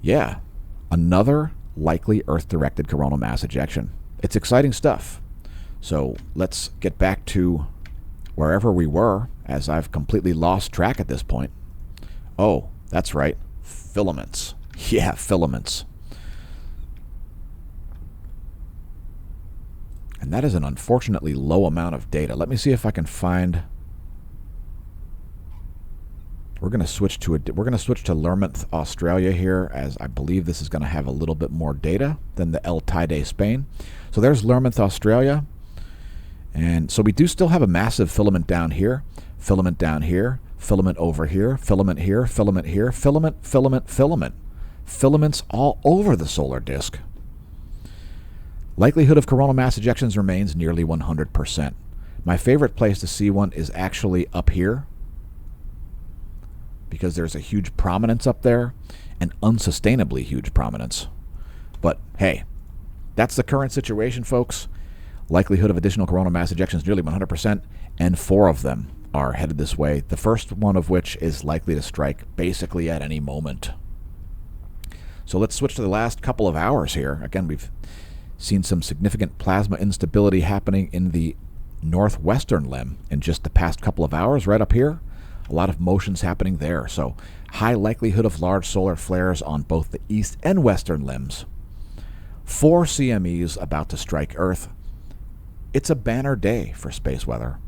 yeah, another likely Earth-directed coronal mass ejection. It's exciting stuff. So let's get back to wherever we were, as I've completely lost track at this point. Oh, that's right, filaments. Yeah, filaments. And that is an unfortunately low amount of data. Let me see if I can find. We're going to switch to Lermonth, Australia here, as I believe this is going to have a little bit more data than the El Teide, Spain. So there's Lermonth, Australia. And so we do still have a massive filament down here, filament down here, filament over here, filament here, filament here, filament, filament, filament. Filaments all over the solar disk. Likelihood of coronal mass ejections remains nearly 100%. My favorite place to see one is actually up here, because there's a huge prominence up there, an unsustainably huge prominence. But hey, that's the current situation, folks. Likelihood of additional coronal mass ejections nearly 100%, and 4 of them are headed this way. The first one of which is likely to strike basically at any moment. So let's switch to the last couple of hours here. Again, we've seen some significant plasma instability happening in the northwestern limb in just the past couple of hours. Right up here, a lot of motions happening there. So high likelihood of large solar flares on both the east and western limbs. 4 CMEs about to strike Earth. It's a banner day for space weather.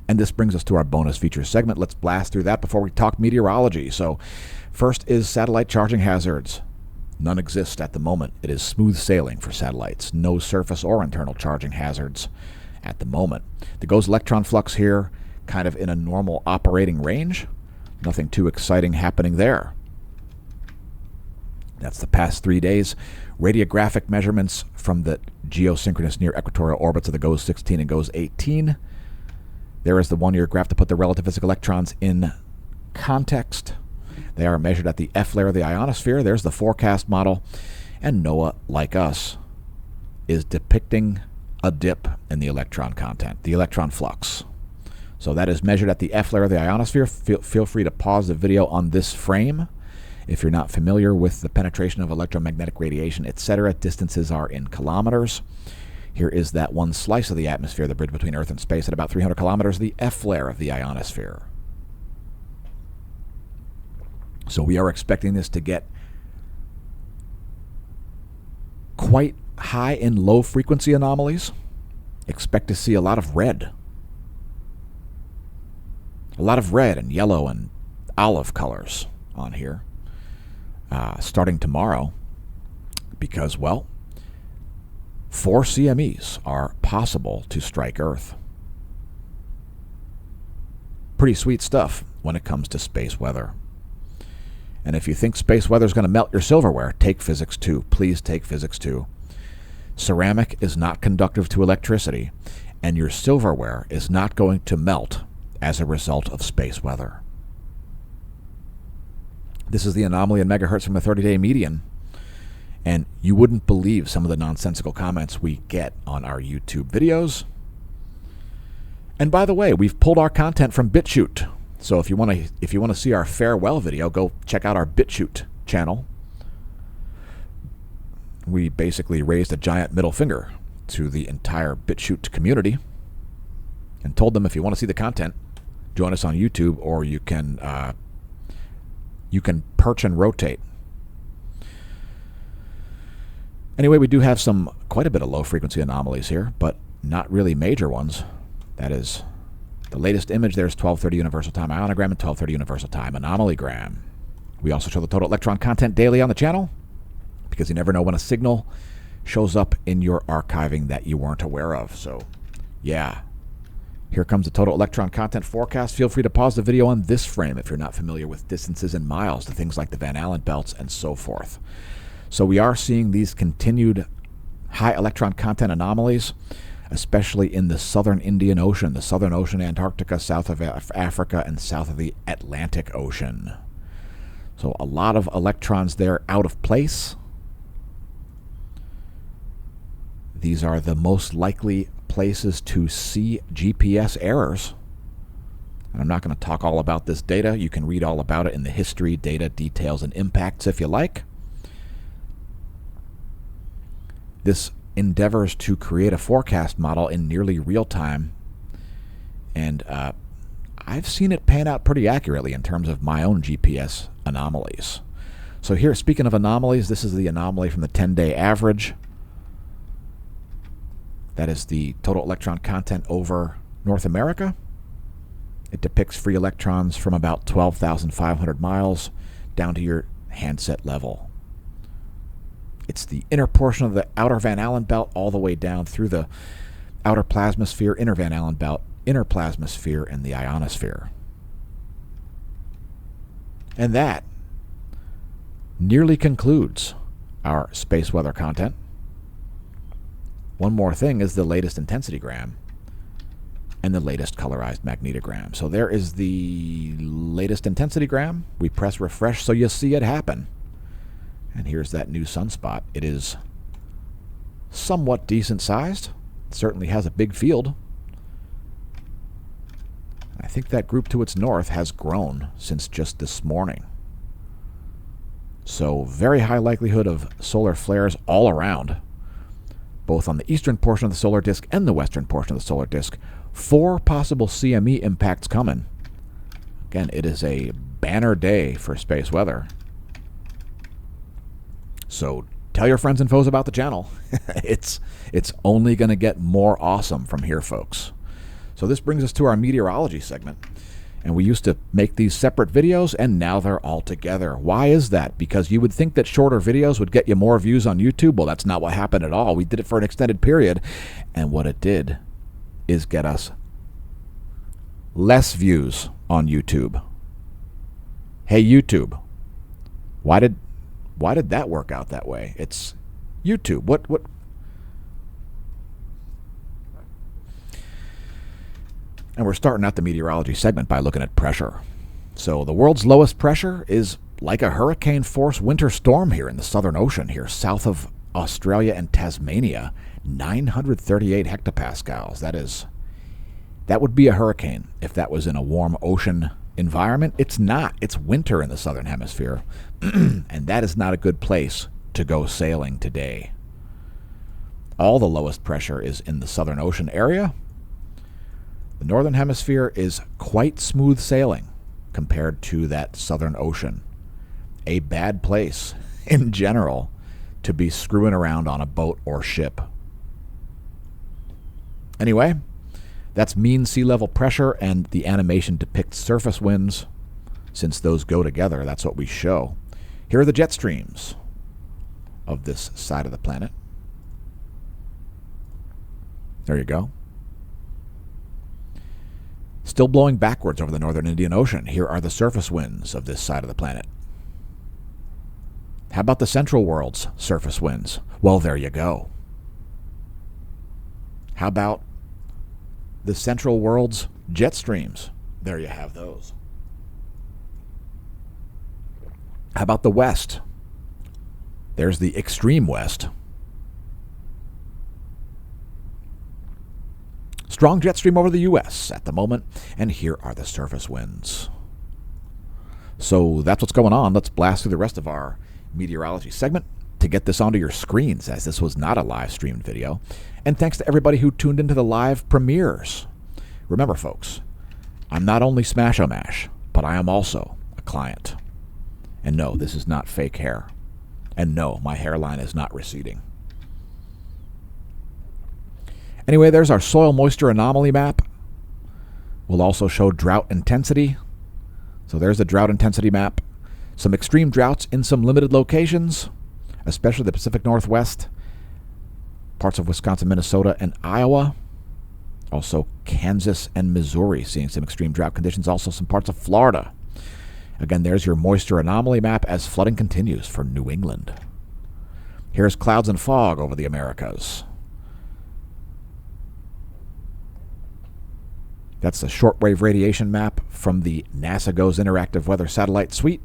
And this brings us to our bonus features segment. Let's blast through that before we talk meteorology. So first is satellite charging hazards. None exist at the moment. It is smooth sailing for satellites. No surface or internal charging hazards at the moment. The GOES electron flux here, kind of in a normal operating range. Nothing too exciting happening there. That's the past 3 days. Radiographic measurements from the geosynchronous near equatorial orbits of the GOES 16 and GOES 18. There is the 1-year graph to put the relative physical electrons in context. They are measured at the F layer of the ionosphere. There's the forecast model. And NOAA, like us, is depicting a dip in the electron content, the electron flux. So that is measured at the F layer of the ionosphere. Feel free to pause the video on this frame if you're not familiar with the penetration of electromagnetic radiation, etc. Distances are in kilometers. Here is that one slice of the atmosphere, the bridge between Earth and space, at about 300 kilometers, the F layer of the ionosphere. So we are expecting this to get quite high in low frequency anomalies. Expect to see a lot of red. A lot of red and yellow and olive colors on here starting tomorrow because, well, 4 CMEs are possible to strike Earth. Pretty sweet stuff when it comes to space weather. And if you think space weather is going to melt your silverware, take Physics 2. Please take Physics 2. Ceramic is not conductive to electricity, and your silverware is not going to melt as a result of space weather. This is the anomaly in megahertz from a 30-day median. And you wouldn't believe some of the nonsensical comments we get on our YouTube videos. And by the way, we've pulled our content from BitChute. So if you want to see our farewell video, go check out our BitChute channel. We basically raised a giant middle finger to the entire BitChute community and told them if you want to see the content, join us on YouTube, or you can perch and rotate. Anyway, we do have quite a bit of low-frequency anomalies here, but not really major ones. That is the latest image. There's 1230 Universal Time Ionogram and 1230 Universal Time Anomalygram. We also show the total electron content daily on the channel because you never know when a signal shows up in your archiving that you weren't aware of. So, yeah. Here comes the total electron content forecast. Feel free to pause the video on this frame if you're not familiar with distances in miles to things like the Van Allen belts and so forth. So we are seeing these continued high electron content anomalies, especially in the southern Indian Ocean, the southern ocean, Antarctica, south of Africa, and south of the Atlantic Ocean. So a lot of electrons there out of place. These are the most likely places to see GPS errors. And I'm not going to talk all about this data. You can read all about it in the history, data, details, and impacts if you like. This endeavors to create a forecast model in nearly real time, and I've seen it pan out pretty accurately in terms of my own GPS anomalies. So here, speaking of anomalies, this is the anomaly from the 10-day average. That is the total electron content over North America. It depicts free electrons from about 12,500 miles down to your handset level. It's the inner portion of the outer Van Allen belt all the way down through the outer plasmasphere, inner Van Allen belt, inner plasmasphere, and the ionosphere. And that nearly concludes our space weather content. One more thing is the latest intensitygram and the latest colorized magnetogram. So there is the latest intensitygram. We press refresh so you see it happen. And here's that new sunspot. It is somewhat decent sized. Certainly has a big field. I think that group to its north has grown since just this morning. So very high likelihood of solar flares all around, both on the eastern portion of the solar disk and the western portion of the solar disk. 4 possible CME impacts coming. Again, it is a banner day for space weather. So tell your friends and foes about the channel. It's only going to get more awesome from here, folks. So this brings us to our meteorology segment. And we used to make these separate videos, and now they're all together. Why is that? Because you would think that shorter videos would get you more views on YouTube. Well, that's not what happened at all. We did it for an extended period, and what it did is get us less views on YouTube. Hey, YouTube, why did that work out that way? It's YouTube. What? And we're starting out the meteorology segment by looking at pressure. So the world's lowest pressure is like a hurricane-force winter storm here in the Southern Ocean, here south of Australia and Tasmania. 938 hectopascals. That would be a hurricane if that was in a warm ocean environment. It's not. It's winter in the Southern Hemisphere, and that is not a good place to go sailing today. All the lowest pressure is in the Southern Ocean area. The Northern Hemisphere is quite smooth sailing compared to that Southern Ocean. A bad place, in general, to be screwing around on a boat or ship. Anyway, that's mean sea level pressure, and the animation depicts surface winds. Since those go together, that's what we show. Here are the jet streams of this side of the planet. There you go. Still blowing backwards over the northern Indian Ocean. Here are the surface winds of this side of the planet. How about the central world's surface winds? Well, there you go. How about the central world's jet streams? There you have those. How about the west? There's the extreme west. Strong jet stream over the U.S. at the moment, and here are the surface winds. So that's what's going on. Let's blast through the rest of our meteorology segment to get this onto your screens, as this was not a live streamed video. And thanks to everybody who tuned into the live premieres. Remember, folks, I'm not only Smash-O-Mash, but I am also a client. And no, this is not fake hair. And no, my hairline is not receding. Anyway, there's our soil moisture anomaly map. We'll also show drought intensity. So there's the drought intensity map. Some extreme droughts in some limited locations, especially the Pacific Northwest, parts of Wisconsin, Minnesota, and Iowa. Also Kansas and Missouri seeing some extreme drought conditions. Also some parts of Florida. Again, there's your moisture anomaly map as flooding continues for New England. Here's clouds and fog over the Americas. That's the shortwave radiation map from the NASA GOES Interactive Weather Satellite Suite.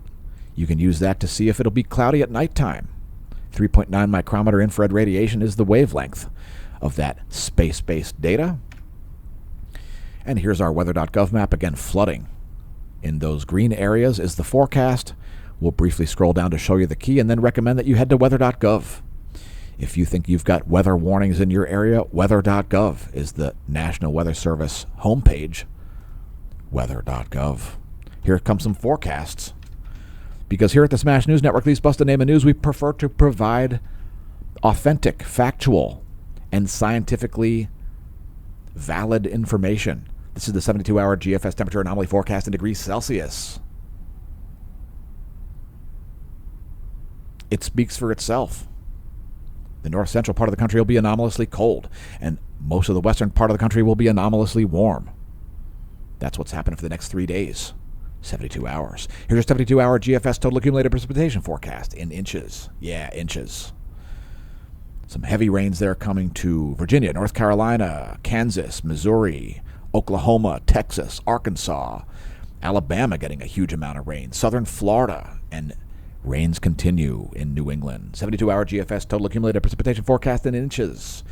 You can use that to see if it'll be cloudy at nighttime. 3.9 micrometer infrared radiation is the wavelength of that space-based data. And here's our weather.gov map. Again, flooding in those green areas is the forecast. We'll briefly scroll down to show you the key and then recommend that you head to weather.gov. If you think you've got weather warnings in your area, weather.gov is the National Weather Service homepage. Weather.gov. Here comes some forecasts. Because here at the Smash News Network, Least Busted Name of News, we prefer to provide authentic, factual, and scientifically valid information. This is the 72-hour GFS temperature anomaly forecast in degrees Celsius. It speaks for itself. The north-central part of the country will be anomalously cold, and most of the western part of the country will be anomalously warm. That's what's happening for the next 3 days, 72 hours. Here's your 72-hour GFS total accumulated precipitation forecast in inches. Yeah, inches. Some heavy rains there coming to Virginia, North Carolina, Kansas, Missouri, Oklahoma, Texas, Arkansas, Alabama getting a huge amount of rain, southern Florida, and Rains continue in New England. 72-hour GFS total accumulated precipitation forecast in inches.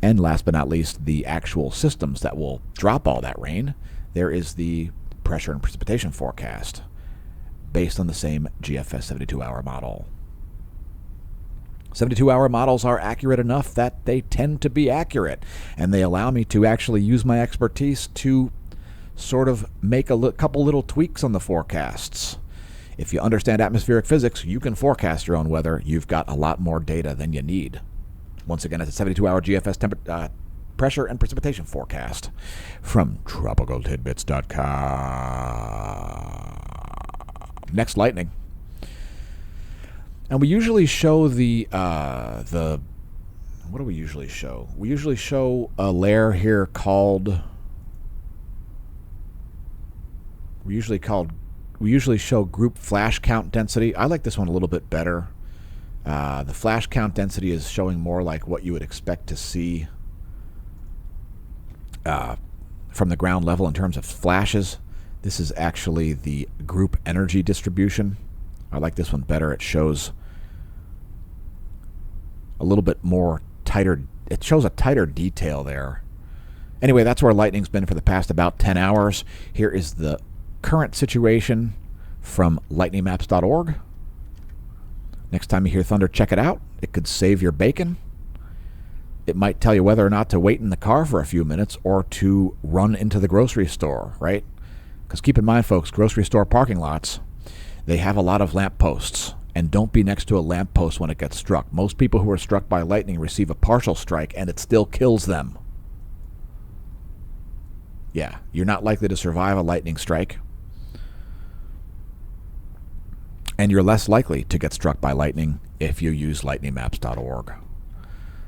And last but not least, the actual systems that will drop all that rain. There is the pressure and precipitation forecast based on the same GFS 72-hour model. 72-hour models are accurate enough that they tend to be accurate, and they allow me to actually use my expertise to sort of make a couple little tweaks on the forecasts. If you understand atmospheric physics, you can forecast your own weather. You've got a lot more data than you need. Once again, it's a 72-hour GFS pressure and precipitation forecast from tropicaltidbits.com. Next, lightning. And we usually show what do we usually show? We usually show a layer here called, we usually show group flash count density. I like this one a little bit better. The flash count density is showing more like what you would expect to see from the ground level in terms of flashes. This is actually the group energy distribution. I like this one better. It shows a little bit more tighter. It shows a tighter detail there. Anyway, that's where lightning's been for the past about 10 hours. Here is the current situation from lightningmaps.org. Next time you hear thunder, check it out. It could save your bacon. It might tell you whether or not to wait in the car for a few minutes or to run into the grocery store, right? Because keep in mind, folks, grocery store parking lots, they have a lot of lamp posts, and don't be next to a lamp post when it gets struck. Most people who are struck by lightning receive a partial strike, and it still kills them. Yeah, you're not likely to survive a lightning strike, and you're less likely to get struck by lightning if you use lightningmaps.org.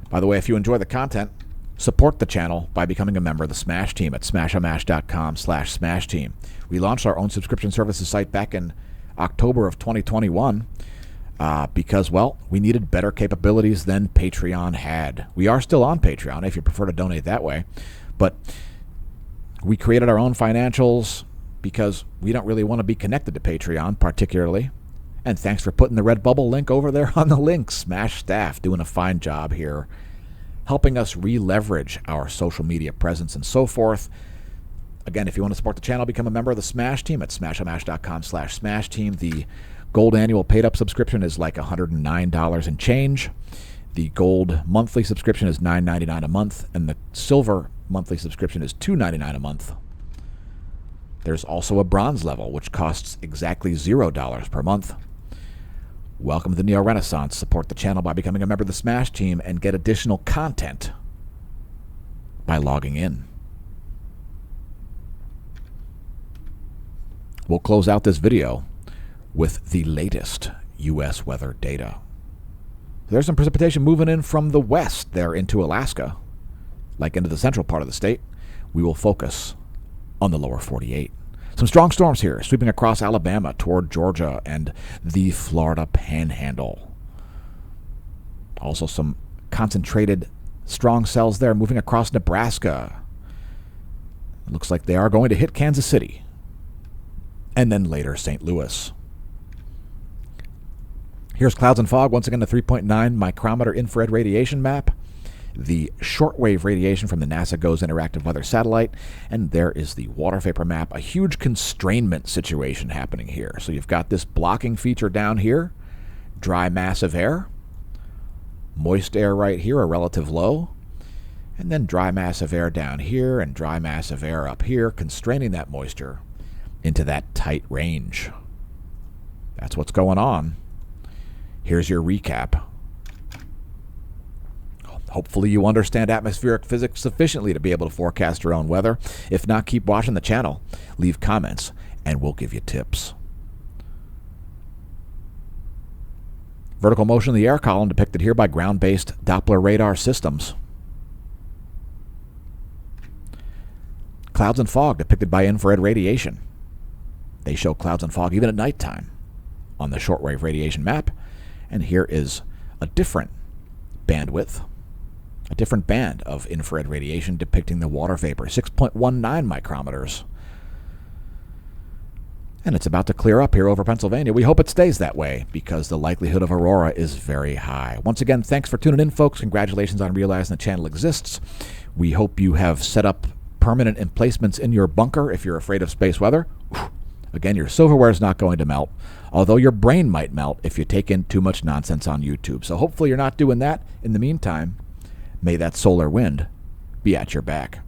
By the way, if you enjoy the content, support the channel by becoming a member of the Smash Team at smashamash.com/SmashTeam. We launched our own subscription services site back in October of 2021 because, well, we needed better capabilities than Patreon had. We are still on Patreon if you prefer to donate that way, but we created our own financials because we don't really want to be connected to Patreon particularly. And thanks for putting the Redbubble link over there on the link. Smash staff doing a fine job here, helping us re-leverage our social media presence and so forth. Again, if you want to support the channel, become a member of the Smash Team at smashamash.com/SmashTeam. The gold annual paid-up subscription is like $109 and change. The gold monthly subscription is $9.99 a month, and the silver monthly subscription is $2.99 a month. There's also a bronze level, which costs exactly $0 per month. Welcome to the Neo Renaissance. Support the channel by becoming a member of the Smash Team and get additional content by logging in. We'll close out this video with the latest U.S. weather data. There's some precipitation moving in from the west there into Alaska, like into the central part of the state. We will focus on the lower 48. Some strong storms here, sweeping across Alabama toward Georgia and the Florida Panhandle. Also some concentrated strong cells there moving across Nebraska. It looks like they are going to hit Kansas City, and then later St. Louis. Here's clouds and fog. Once again, the 3.9 micrometer infrared radiation map. The shortwave radiation from the NASA GOES interactive weather satellite. And there is the water vapor map. A huge constrainment situation happening here. So you've got this blocking feature down here. Dry mass of air. Moist air right here, a relative low. And then dry mass of air down here and dry mass of air up here, constraining that moisture into that tight range. That's what's going on. Here's your recap. Hopefully you understand atmospheric physics sufficiently to be able to forecast your own weather. If not, keep watching the channel, leave comments, and we'll give you tips. Vertical motion of the air column depicted here by ground-based Doppler radar systems. Clouds and fog depicted by infrared radiation. They show clouds and fog even at nighttime on the shortwave radiation map. And here is a different bandwidth, a different band of infrared radiation depicting the water vapor, 6.19 micrometers. And it's about to clear up here over Pennsylvania. We hope it stays that way because the likelihood of aurora is very high. Once again, thanks for tuning in, folks. Congratulations on realizing the channel exists. We hope you have set up permanent emplacements in your bunker if you're afraid of space weather. Again, your silverware is not going to melt, although your brain might melt if you take in too much nonsense on YouTube. So hopefully you're not doing that. In the meantime, may that solar wind be at your back.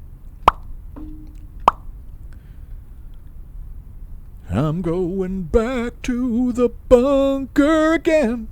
I'm going back to the bunker again.